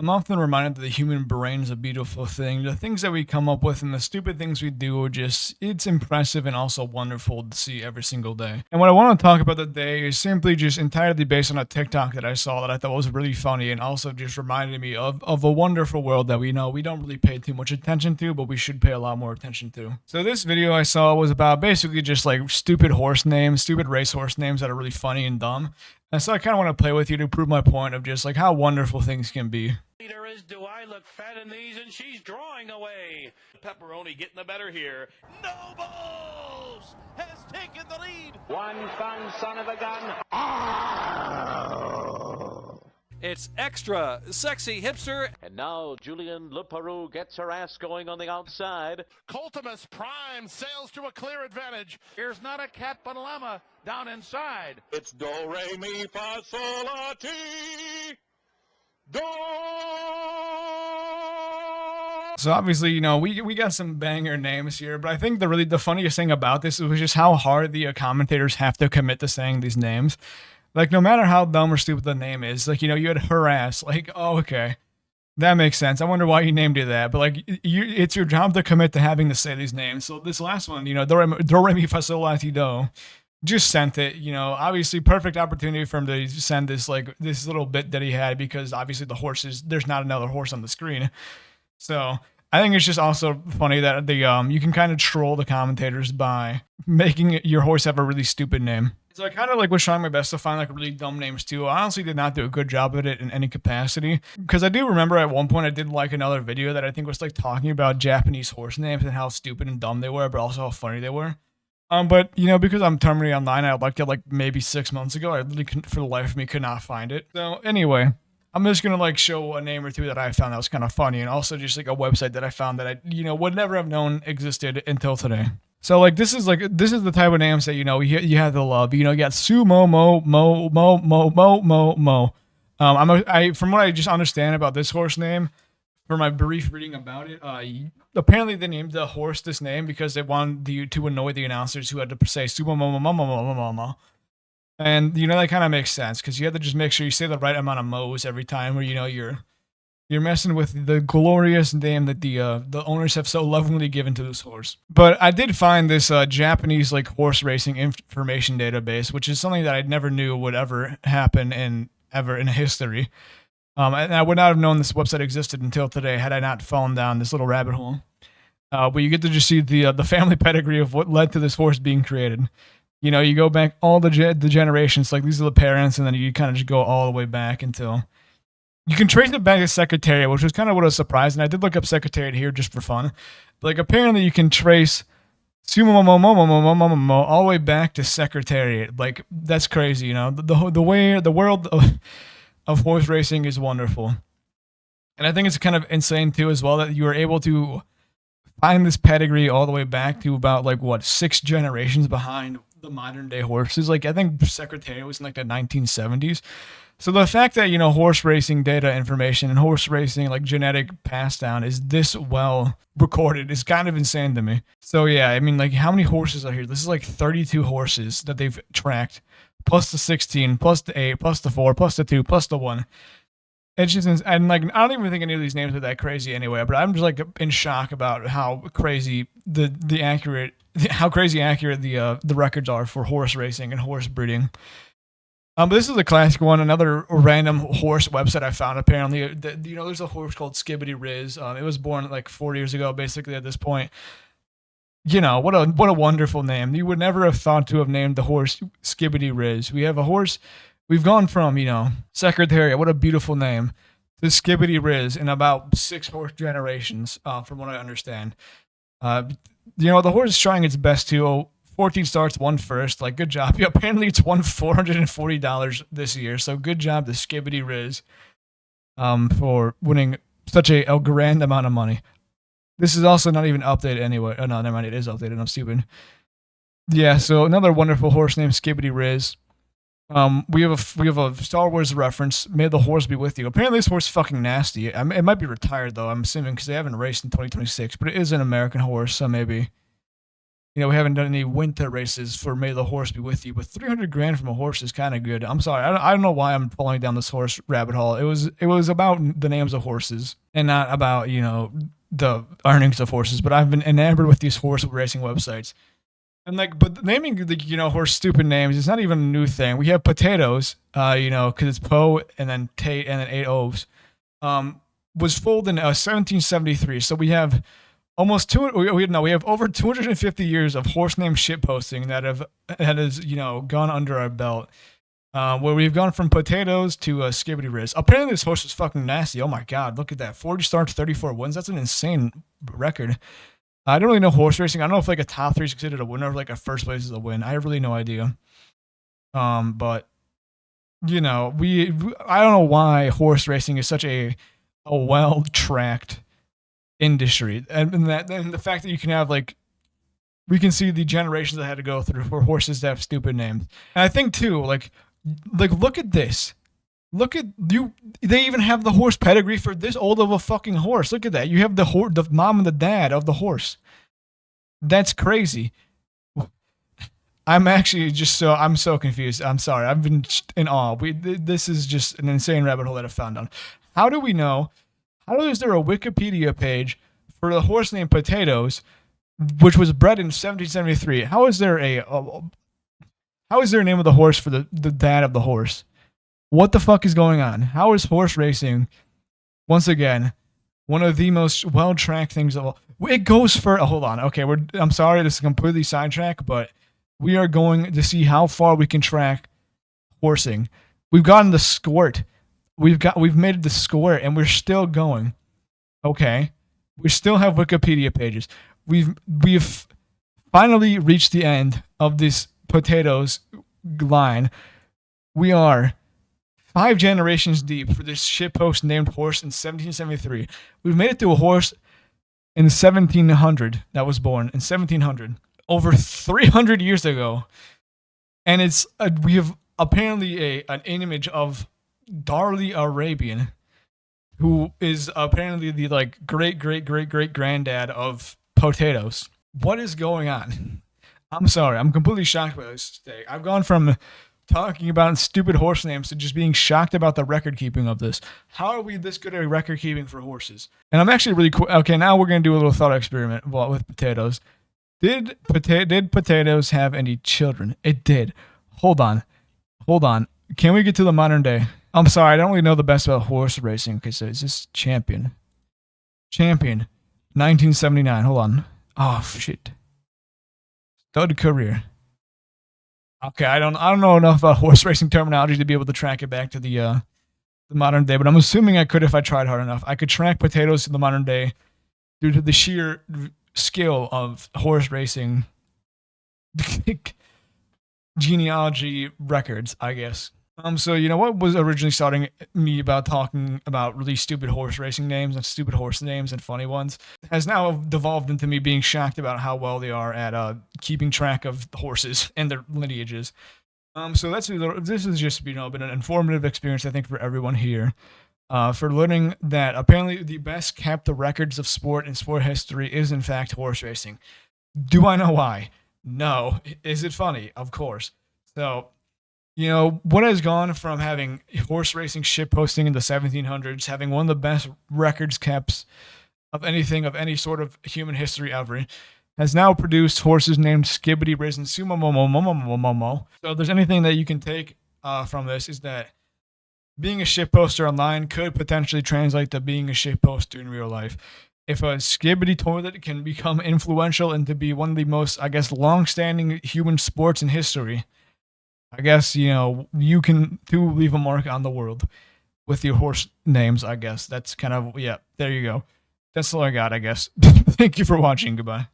I'm often reminded that the human brain is a beautiful thing. The things that we come up with and the stupid things we do are just, it's impressive and also wonderful to see every single day. And what I want to talk about today is simply just entirely based on a TikTok that I saw that I thought was really funny and also just reminded me of a wonderful world that we know we don't really pay too much attention to, but we should pay a lot more attention to. So this video I saw was about basically just like stupid horse names, stupid racehorse names that are really funny and dumb. And so I kind of want to play with you to prove my point of just like how wonderful things can be. Leader is, do I look fat in these? And she's drawing away. Pepperoni getting the better here. Nobles has taken the lead. One fun son of a gun. It's extra sexy hipster. And now Julian Leperoux gets her ass going on the outside. Coltimus Prime sails to a clear advantage. Here's not a cat but a llama down inside. It's do, re, mi, fa, sol, la, ti. Do. So obviously, you know, we got some banger names here, but I think the funniest thing about this was just how hard the commentators have to commit to saying these names. Like, no matter how dumb or stupid the name is, like, you know, you had harass, like, oh, okay, that makes sense. I wonder why you named it that, but like, it's your job to commit to having to say these names. So this last one, you know, do, re, mi, fa, sol, la, ti, do, just sent it, you know, obviously perfect opportunity for him to send this, like, this little bit that he had, because obviously the horses, there's not another horse on the screen. So I think it's just also funny that the you can kind of troll the commentators by making your horse have a really stupid name. So I kind of like was trying my best to find like really dumb names too. I honestly did not do a good job of it in any capacity, because I do remember at one point I did like another video that I think was like talking about Japanese horse names and how stupid and dumb they were, but also how funny they were. But you know, because I'm terminally online, I liked it like maybe 6 months ago. I literally couldn't, for the life of me, could not find it. So anyway, I'm just gonna like show a name or two that I found that was kind of funny, and also just like a website that I found that I, you know, would never have known existed until today. So like this is the type of names that, you know, you have to love. You know, you got sumo mo mo mo mo mo mo mo. From what I just understand about this horse name, for my brief reading about it, apparently they named the horse this name because they wanted to annoy the announcers who had to say sumo mo mo mo mo mo mo mo. And, you know, that kind of makes sense, because you have to just make sure you say the right amount of mo's every time, or, you know, you're messing with the glorious name that the owners have so lovingly given to this horse. But I did find this Japanese, like, horse racing information database, which is something that I never knew would ever happen in history. And I would not have known this website existed until today had I not fallen down this little rabbit hole. But you get to just see the family pedigree of what led to this horse being created. You know, you go back all the generations, like these are the parents, and then you kind of just go all the way back until you can trace it back to Secretariat, which was kind of what I was surprised. And I did look up Secretariat here just for fun. But like, apparently you can trace sumo mo mo mo mo mo mo mo all the way back to Secretariat. Like, that's crazy, you know. The way the world of horse racing is wonderful. And I think it's kind of insane too as well that you were able to find this pedigree all the way back to about like what, 6 generations behind the modern day horses. Like, I think Secretariat was in like the 1970s. So the fact that, you know, horse racing data information and horse racing like genetic pass down is this well recorded is kind of insane to me. So yeah, I mean, like, how many horses are here? This is like 32 horses that they've tracked, plus the 16, plus the 8, plus the 4, plus the 2, plus the 1. It's just, and like, I don't even think any of these names are that crazy anyway, but I'm just like in shock about how crazy how crazy accurate the records are for horse racing and horse breeding. But this is a classic one, another random horse website I found. Apparently, you know, there's a horse called Skibbity Riz. It was born like 4 years ago, basically at this point. You know, what a wonderful name. You would never have thought to have named the horse Skibbity Riz. We have a horse. We've gone from, you know, Secretariat, what a beautiful name, to Skibbity Riz in about 6 horse generations, from what I understand. You know, the horse is trying its best to. 14 starts, 1 first. Like, good job. Yeah, apparently it's won $440 this year. So good job to Skibbity Riz for winning such a grand amount of money. This is also not even updated anyway. Oh, no, never mind. It is updated. I'm stupid. Yeah, so another wonderful horse named Skibbity Riz. We have a Star Wars reference. May the horse be with you. Apparently this horse is fucking nasty. It might be retired, though, I'm assuming, because they haven't raced in 2026. But it is an American horse, so maybe, we haven't done any winter races for May the Horse Be With You, but 300 grand from a horse is kind of good. I'm sorry, I don't know why I'm falling down this horse rabbit hole. It was about the names of horses and not about the earnings of horses. But I've been enamored with these horse racing websites. And but naming the horse stupid names is not even a new thing. We have potatoes, because it's Po and then Tate and then 8 O's. Was folded in 1773. So we have we have over 250 years of horse name shit posting that has gone under our belt. Where we've gone from potatoes to Skibbity Riz. Apparently this horse was fucking nasty. Oh my god, look at that. 40 starts, 34 wins. That's an insane record. I don't really know horse racing. I don't know if a top 3 is considered a win or a first place is a win. I have really no idea. But I don't know why horse racing is such a well-tracked industry, and the fact that you can have we can see the generations that had to go through for horses to have stupid names. And I think too, look at this. Look at you. They even have the horse pedigree for this old of a fucking horse. Look at that. You have the mom and the dad of the horse. That's crazy. I'm actually I'm so confused. I'm sorry. I've been in awe. This is just an insane rabbit hole that I found on. How do we know? How is there a Wikipedia page for the horse named Potatoes, which was bred in 1773? How is there a name of the horse for the dad of the horse? What the fuck is going on? How is horse racing, once again, one of the most well-tracked things of all? It goes for... hold on. Okay, I'm sorry, this is completely sidetracked, but we are going to see how far we can track horsing. We've gotten the squirt. We've made it the squirt, and we're still going. Okay. We still have Wikipedia pages. We've finally reached the end of this potatoes line. We are 5 generations deep for this shitpost named horse in 1773. We've made it to a horse in 1700 that was born in 1700, over 300 years ago, and we have apparently an image of Darley Arabian, who is apparently the great granddad of potatoes. What is going on? I'm sorry, I'm completely shocked by this today. I've gone from talking about stupid horse names to just being shocked about the record keeping of this. How are we this good at record keeping for horses? And I'm actually really cool. Okay, now we're gonna do a little thought experiment with potatoes. Did potatoes have any children? It did. Hold on. Can we get to the modern day? I'm sorry, I don't really know the best about horse racing. Okay, so is this champion? 1979. Hold on. Oh shit. Stud career. Okay, I don't know enough about horse racing terminology to be able to track it back to the modern day, but I'm assuming I could if I tried hard enough. I could track potatoes to the modern day due to the sheer skill of horse racing genealogy records, I guess. So what was originally starting me about talking about really stupid horse racing names and stupid horse names and funny ones has now devolved into me being shocked about how well they are at keeping track of horses and their lineages. So this has just been an informative experience, I think, for everyone here, for learning that apparently the best kept records of sport and sport history is in fact horse racing. Do I know why? No. Is it funny? Of course. So, what has gone from having horse racing shitposting in the 1700s, having one of the best records kept of anything of any sort of human history ever, has now produced horses named Skibbity Riz and Sumo. So if there's anything that you can take from this, is that being a shitposter online could potentially translate to being a shitposter in real life. If a Skibbity toilet can become influential and to be one of the most, I guess, long-standing human sports in history, I guess, you can too leave a mark on the world with your horse names, I guess. That's kind of, there you go. That's all I got, I guess. Thank you for watching. Goodbye.